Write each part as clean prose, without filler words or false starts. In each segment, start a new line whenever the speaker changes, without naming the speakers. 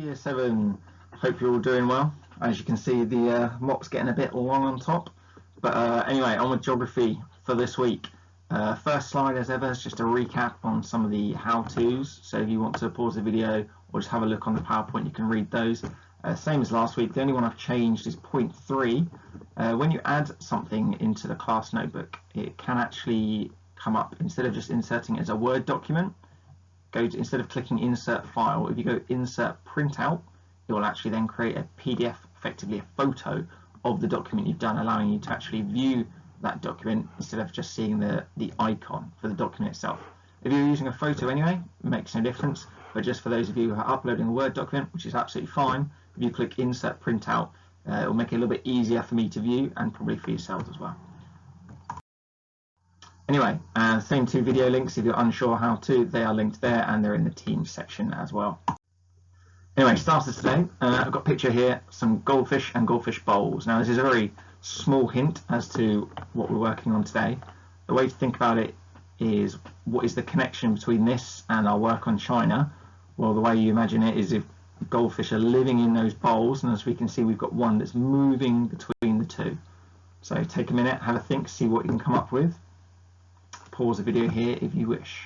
Year 7, hope you're all doing well. As you can see, the mop's getting a bit long on top. But anyway, on with geography for this week. First slide as ever is just a recap on some of the how-tos. So if you want to pause the video or just have a look on the PowerPoint, you can read those. Same as last week, the only one I've changed is point 3. When you add something into the class notebook, it can actually come up, instead of just inserting it as a Word document, instead of clicking insert file, if you go insert printout, it will actually then create a PDF, effectively a photo of the document you've done, allowing you to actually view that document instead of just seeing the icon for the document itself. If you're using a photo anyway, it makes no difference, but just for those of you who are uploading a Word document, which is absolutely fine, if you click insert printout, it will make it a little bit easier for me to view and probably for yourselves as well. Anyway, same two video links if you're unsure how to, they are linked there and they're in the Teams section as well. Anyway, starters today, I've got a picture here, some goldfish and goldfish bowls. Now this is a very small hint as to what we're working on today. The way to think about it is, what is the connection between this and our work on China? Well, the way you imagine it is if goldfish are living in those bowls, and as we can see we've got one that's moving between the two. So take a minute, have a think, see what you can come up with. Pause the video here if you wish.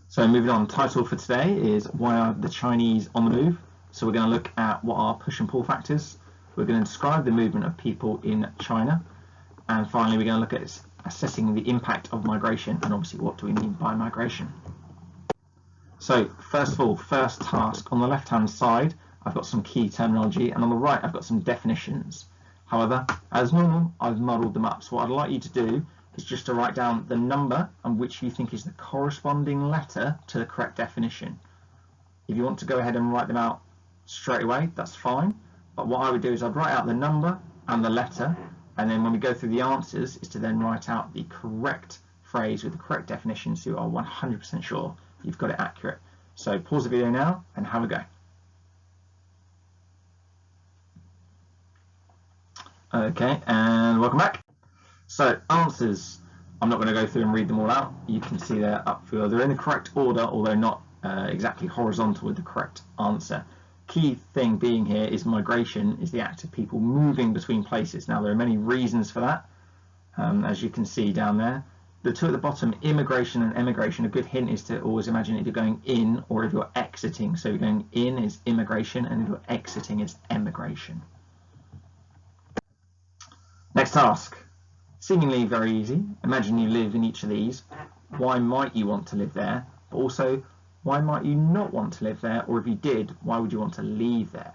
So moving on, title for today is Why Are the Chinese on the Move? So we're going to look at what are push and pull factors. We're going to describe the movement of people in China. And finally, we're going to look at assessing the impact of migration, and obviously what do we mean by migration. So first of all, first task, on the left hand side I've got some key terminology, and on the right I've got some definitions. However, as normal, I've muddled them up. So what I'd like you to do is just to write down the number and which you think is the corresponding letter to the correct definition. If you want to go ahead and write them out straight away, that's fine. But what I would do is I'd write out the number and the letter, and then when we go through the answers is to then write out the correct phrase with the correct definition, so you are 100% sure you've got it accurate. So pause the video now and have a go. Okay, and welcome back. So answers, I'm not going to go through and read them all out. You can see they're up for, they're in the correct order, although not exactly horizontal with the correct answer. Key thing being here is migration is the act of people moving between places. Now there are many reasons for that, as you can see down there. The two at the bottom, immigration and emigration, a good hint is to always imagine if you're going in or if you're exiting. So if you're going in is immigration, and if you're exiting is emigration. Next task, seemingly very easy. Imagine you live in each of these. Why might you want to live there? But also, why might you not want to live there? Or if you did, why would you want to leave there?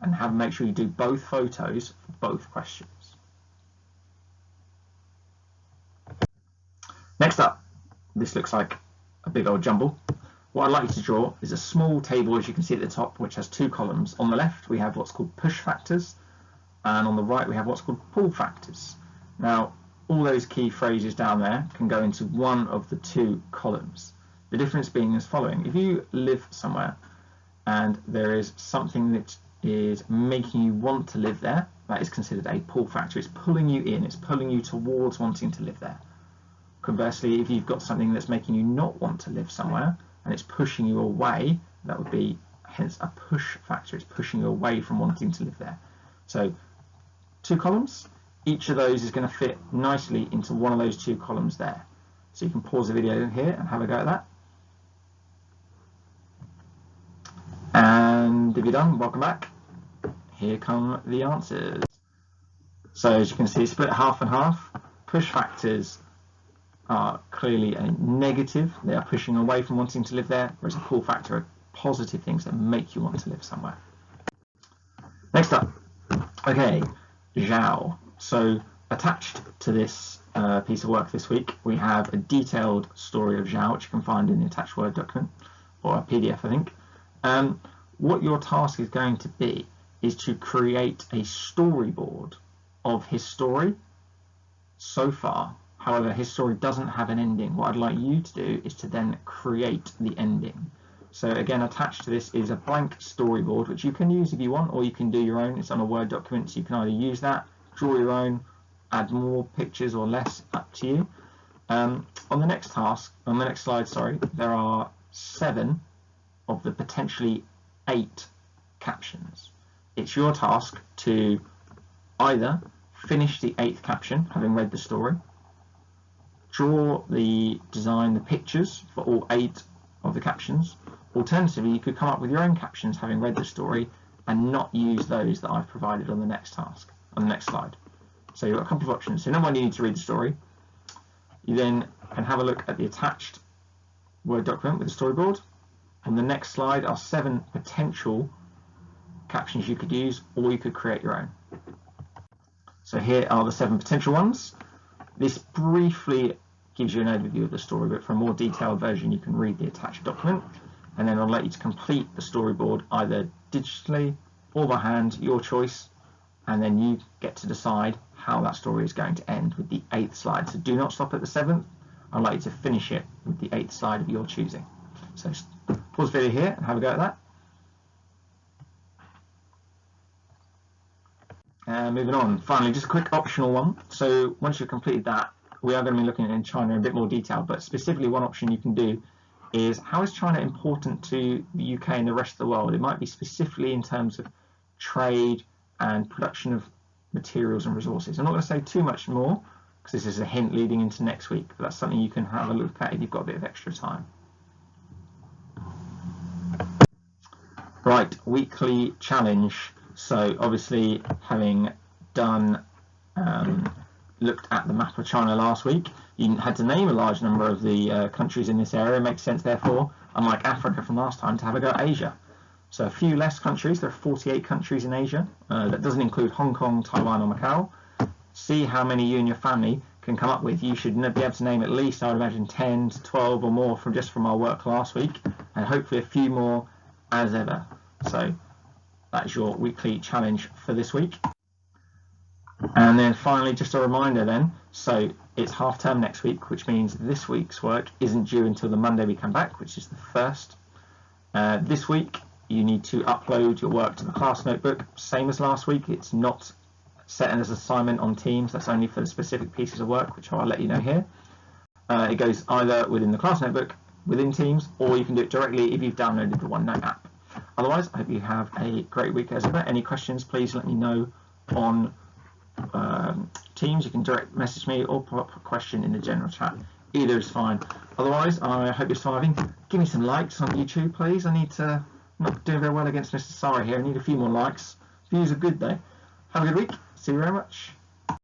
And make sure you do both photos for both questions. Next up, this looks like a big old jumble. What I'd like you to draw is a small table, as you can see at the top, which has two columns. On the left, we have what's called push factors, and on the right we have what's called pull factors. Now all those key phrases down there can go into one of the two columns. The difference being as following: if you live somewhere and there is something that is making you want to live there, that is considered a pull factor. It's pulling you in, it's pulling you towards wanting to live there. Conversely, if you've got something that's making you not want to live somewhere and it's pushing you away, that would be hence a push factor. It's pushing you away from wanting to live there. So two columns, each of those is going to fit nicely into one of those two columns there. So you can pause the video here and have a go at that. And if you're done, welcome back. Here come the answers. So as you can see, split half and half. Push factors are clearly a negative. They are pushing away from wanting to live there, whereas a pull factor are positive things that make you want to live somewhere. Next up, okay. Zhao. So attached to this piece of work this week, we have a detailed story of Zhao, which you can find in the attached Word document, or a PDF, I think. What your task is going to be is to create a storyboard of his story so far. However, his story doesn't have an ending. What I'd like you to do is to then create the ending. So again, attached to this is a blank storyboard, which you can use if you want, or you can do your own. It's on a Word document, so you can either use that, draw your own, add more pictures or less, up to you. On the next slide, sorry, there are 7 of the potentially 8 captions. It's your task to either finish the 8th caption, having read the story, design the pictures for all 8 of the captions. Alternatively, you could come up with your own captions, having read the story, and not use those that I've provided on the next slide. So you've got a couple of options. So number one, you need to read the story. You then can have a look at the attached Word document with the storyboard. On the next slide are 7 potential captions you could use, or you could create your own. So here are the 7 potential ones. This briefly gives you an overview of the story, but for a more detailed version you can read the attached document, and then I'll let you to complete the storyboard either digitally or by hand, your choice, and then you get to decide how that story is going to end with the 8th slide. So do not stop at the 7th. I'd like you to finish it with the 8th slide of your choosing. So pause the video here and have a go at that. Moving on, finally, just a quick optional one. So once you've completed that, we are going to be looking at China in a bit more detail, but specifically one option you can do is, how is China important to the UK and the rest of the world? It might be specifically in terms of trade and production of materials and resources. I'm not going to say too much more because this is a hint leading into next week, but that's something you can have a look at if you've got a bit of extra time. Right, weekly challenge. So obviously, having done looked at the map of China last week, you had to name a large number of the countries in this area. It makes sense, therefore, unlike Africa from last time, to have a go at Asia. So a few less countries. There are 48 countries in Asia. That doesn't include Hong Kong, Taiwan or Macau. See how many you and your family can come up with. You should be able to name at least, I would imagine, 10 to 12 or more from our work last week, and hopefully a few more as ever. So that is your weekly challenge for this week. And then finally, just a reminder then, so it's half term next week, which means this week's work isn't due until the Monday we come back, which is the 1st. This week you need to upload your work to the class notebook, same as last week. It's not set as an assignment on Teams, that's only for the specific pieces of work, which I'll let you know here. It goes either within the class notebook, within Teams, or you can do it directly if you've downloaded the OneNote app. Otherwise, I hope you have a great week as ever. Any questions, please let me know on Teams. You can direct message me or pop a question in the general chat. Either is fine. Otherwise, I hope you're surviving. Give me some likes on YouTube, please. I need to, not doing very well against Mr. Sari here. I need a few more likes. Views are good though. Have a good week. See you very much.